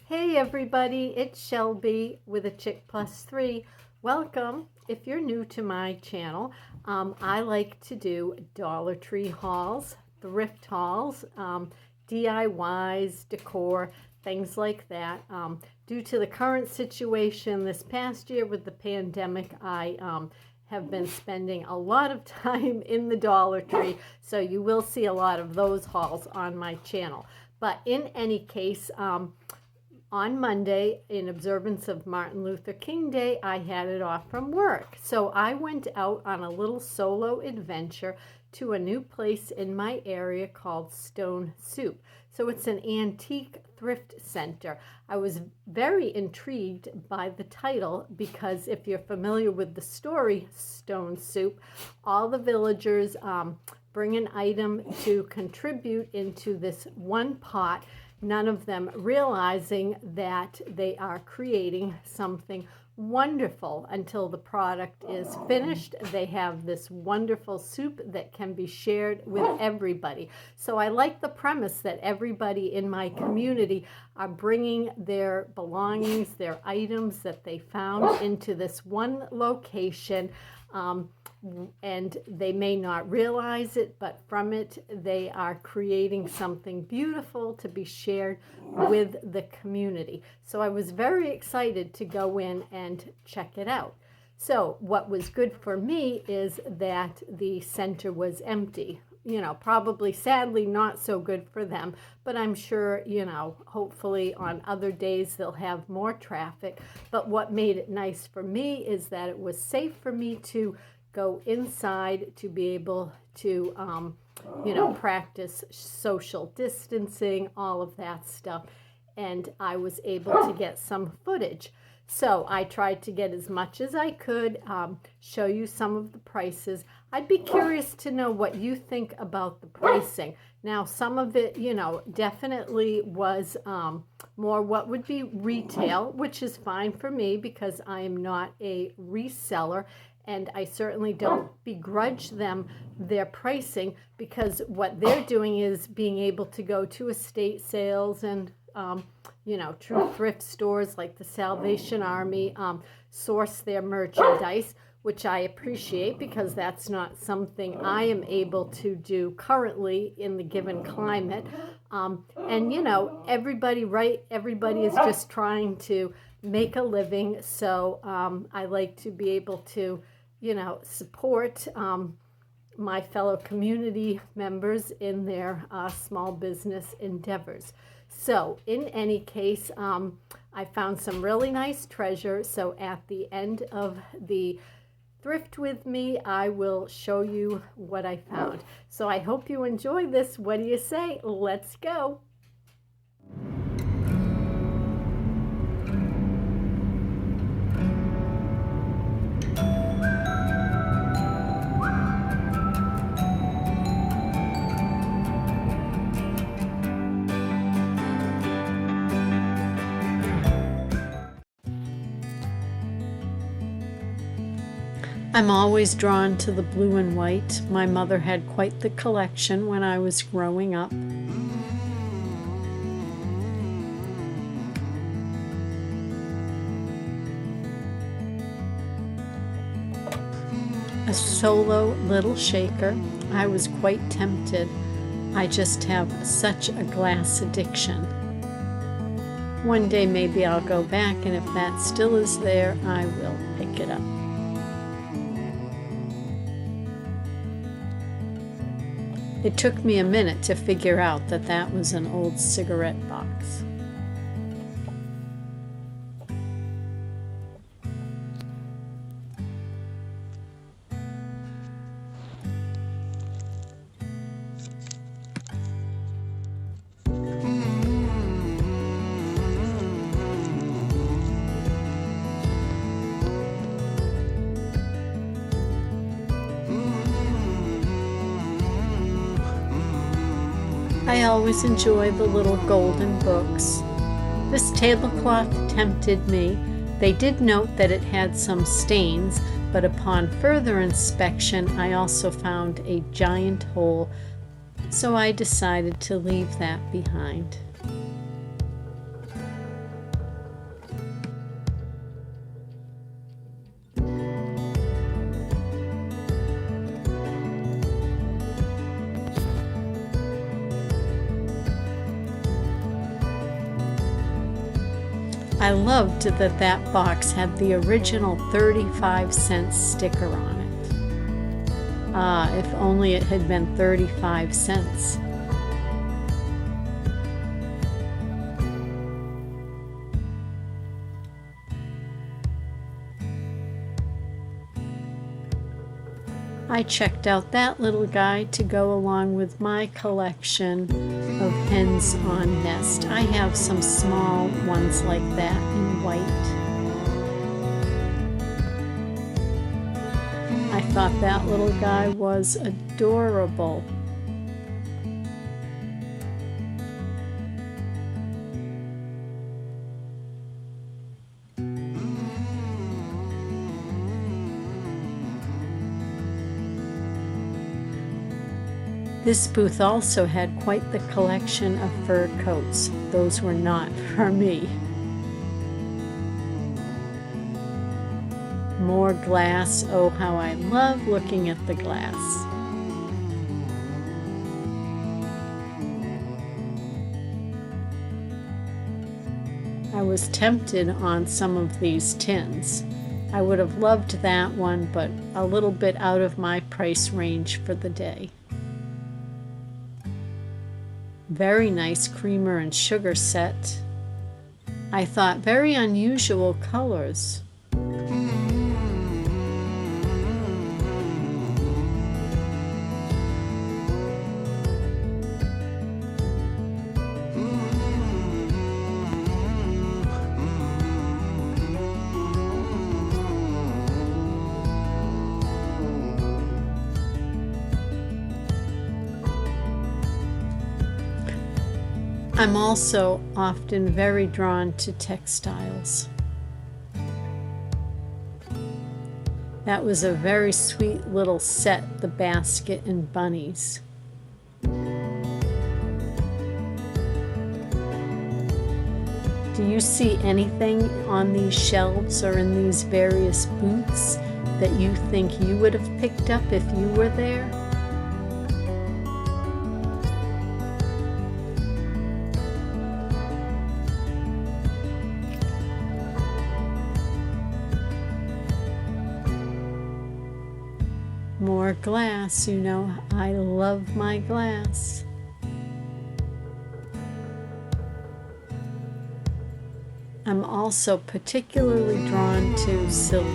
Hey everybody, it's Shelby with a Chick Plus 3. Welcome. If you're new to my channel, I like to do Dollar Tree hauls, thrift hauls, DIYs, decor, things like that. Due to the current situation this past year with the pandemic, I have been spending a lot of time in the Dollar Tree, so you will see a lot of those hauls on my channel. But in any case, on Monday, in observance of Martin Luther King Day, I had it off from work. So I went out on a little solo adventure to a new place in my area called Stone Soup. So it's an antique thrift center. I was very intrigued by the title because if you're familiar with the story Stone Soup, all the villagers bring an item to contribute into this one pot, none of them realizing that they are creating something wonderful until the product is finished. They have this wonderful soup that can be shared with everybody. So I like the premise that everybody in my community are bringing their belongings, their items that they found into this one location. And they may not realize it, but from it they are creating something beautiful to be shared with the community. So I was very excited to go in and check it out. So what was good for me is that the center was empty. You know, probably sadly not so good for them, but I'm sure, you know, hopefully on other days they'll have more traffic. But what made it nice for me is that it was safe for me to go inside, to be able to, you know, practice social distancing, all of that stuff. And I was able to get some footage. So I tried to get as much as I could, show you some of the prices. I'd be curious to know what you think about the pricing. Now, some of it, you know, definitely was more what would be retail, which is fine for me because I am not a reseller. And I certainly don't begrudge them their pricing because what they're doing is being able to go to estate sales and, you know, true thrift stores like the Salvation Army, source their merchandise, which I appreciate because that's not something I am able to do currently in the given climate. And, you know, everybody is just trying to make a living. So I like to be able to, you know, support my fellow community members in their small business endeavors. So in any case, I found some really nice treasure. So at the end of the Thrift With Me, I will show you what I found. So I hope you enjoy this. What do you say? Let's go. I'm always drawn to the blue and white. My mother had quite the collection when I was growing up. A solo little shaker. I was quite tempted. I just have such a glass addiction. One day maybe I'll go back, and if that still is there, I will pick it up. It took me a minute to figure out that that was an old cigarette box. I always enjoy the little golden books. This tablecloth tempted me. They did note that it had some stains, but upon further inspection I also found a giant hole, so I decided to leave that behind. I loved that that box had the original 35-cent sticker on it. Ah, if only it had been 35 cents. I checked out that little guy to go along with my collection of hens on nest. I have some small ones like that in white. I thought that little guy was adorable. This booth also had quite the collection of fur coats. Those were not for me. More glass. Oh, how I love looking at the glass. I was tempted on some of these tins. I would have loved that one, but a little bit out of my price range for the day. Very nice creamer and sugar set. I thought very unusual colors. I'm also often very drawn to textiles. That was a very sweet little set, the basket and bunnies. Do you see anything on these shelves or in these various booths that you think you would have picked up if you were there? More glass, you know, I love my glass. I'm also particularly drawn to silver.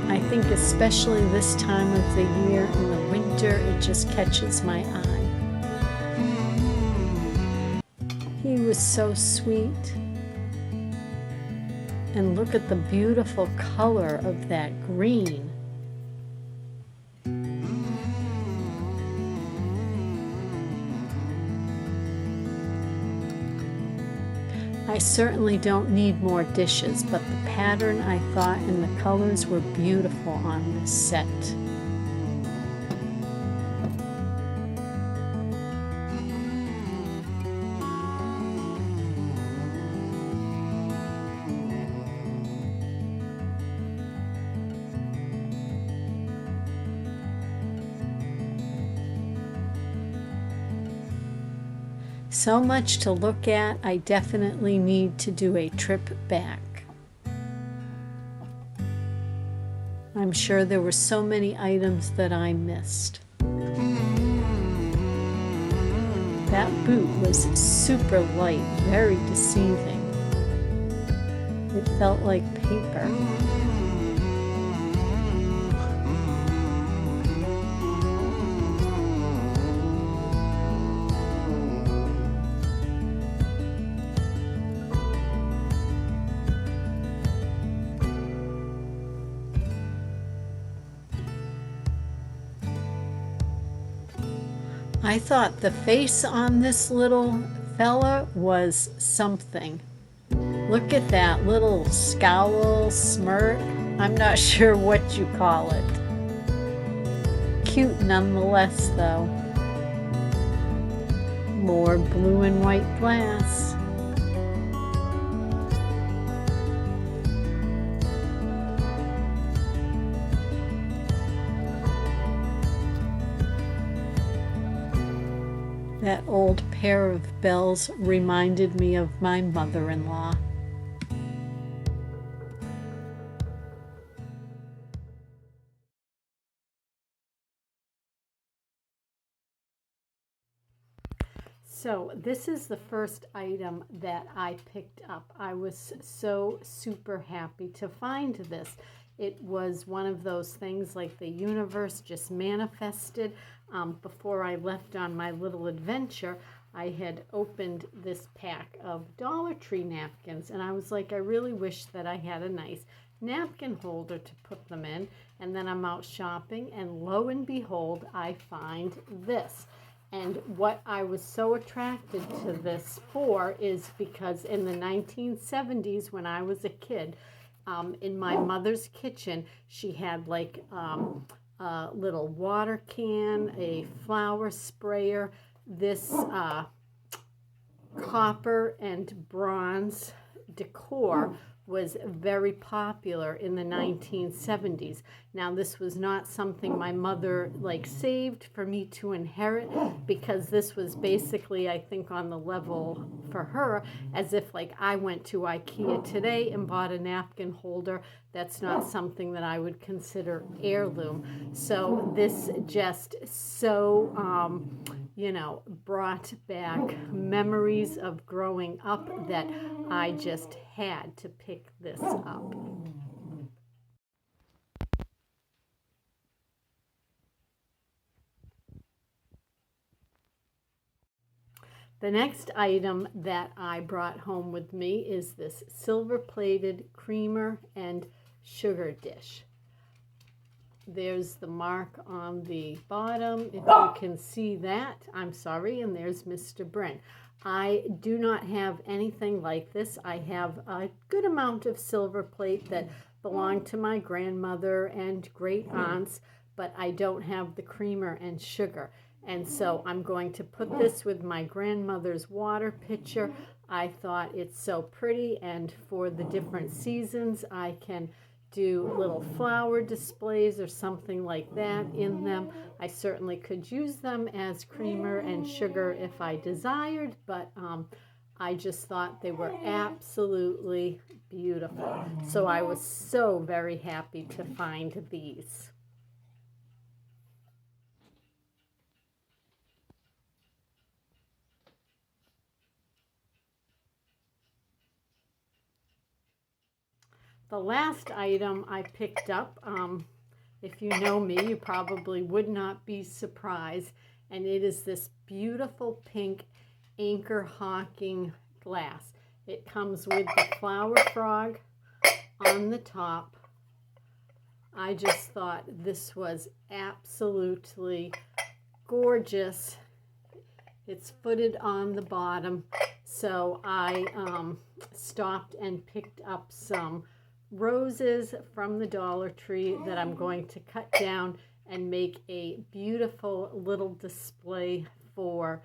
I think especially this time of the year in the winter, it just catches my eye. He was so sweet. And look at the beautiful color of that green. I certainly don't need more dishes, but the pattern I thought and the colors were beautiful on this set. So much to look at, I definitely need to do a trip back. I'm sure there were so many items that I missed. That boot was super light, very deceiving. It felt like paper. I thought the face on this little fella was something. Look at that little scowl, smirk. I'm not sure what you call it. Cute nonetheless, though. More blue and white glass. That old pair of bells reminded me of my mother-in-law. So this is the first item that I picked up. I was so super happy to find this. It was one of those things like the universe just manifested. Before I left on my little adventure, I had opened this pack of Dollar Tree napkins, and I was like, I really wish that I had a nice napkin holder to put them in. And then I'm out shopping, and lo and behold, I find this. And what I was so attracted to this for is because in the 1970s, when I was a kid, in my mother's kitchen, she had like a little water can, a flour sprayer, this copper and bronze decor was very popular in the 1970s. Now, this was not something my mother like saved for me to inherit, because this was basically, I think, on the level for her as if like I went to IKEA today and bought a napkin holder. That's not something that I would consider heirloom. So this just so you know, brought back memories of growing up that I just had to pick this up. The next item that I brought home with me is this silver-plated creamer and sugar dish. There's the mark on the bottom, if you can see that. I'm sorry, and there's Mr. Bryn. I do not have anything like this. I have a good amount of silver plate that belonged to my grandmother and great aunts, but I don't have the creamer and sugar. And so I'm going to put this with my grandmother's water pitcher. I thought it's so pretty, and for the different seasons, I can do little flower displays or something like that in them. I certainly could use them as creamer and sugar if I desired, but I just thought they were absolutely beautiful. So I was so very happy to find these. The last item I picked up, if you know me, you probably would not be surprised, and it is this beautiful pink anchor hawking glass. It comes with the flower frog on the top. I just thought this was absolutely gorgeous. It's footed on the bottom, so I stopped and picked up some roses from the Dollar Tree that I'm going to cut down and make a beautiful little display for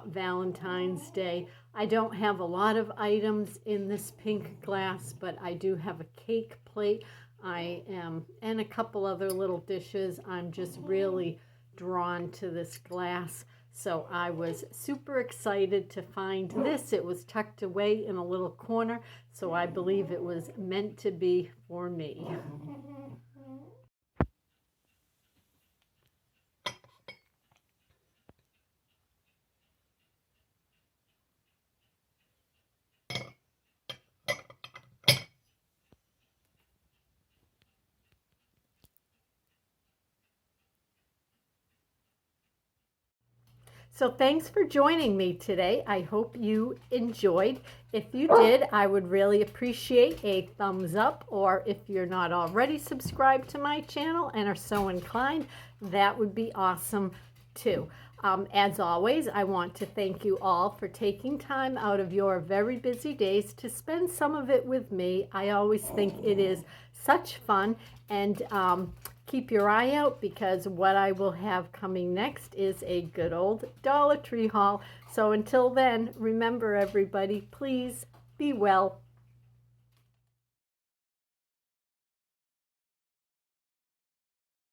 Valentine's Day. I don't have a lot of items in this pink glass, but I do have a cake plate. And a couple other little dishes. I'm just really drawn to this glass. So I was super excited to find this. It was tucked away in a little corner, so I believe it was meant to be for me. So thanks for joining me today. I hope you enjoyed. If you did, I would really appreciate a thumbs up, or if you're not already subscribed to my channel and are so inclined, that would be awesome too. As always, I want to thank you all for taking time out of your very busy days to spend some of it with me. I always think it is such fun, and keep your eye out, because what I will have coming next is a good old Dollar Tree haul. So until then, remember everybody, please be well.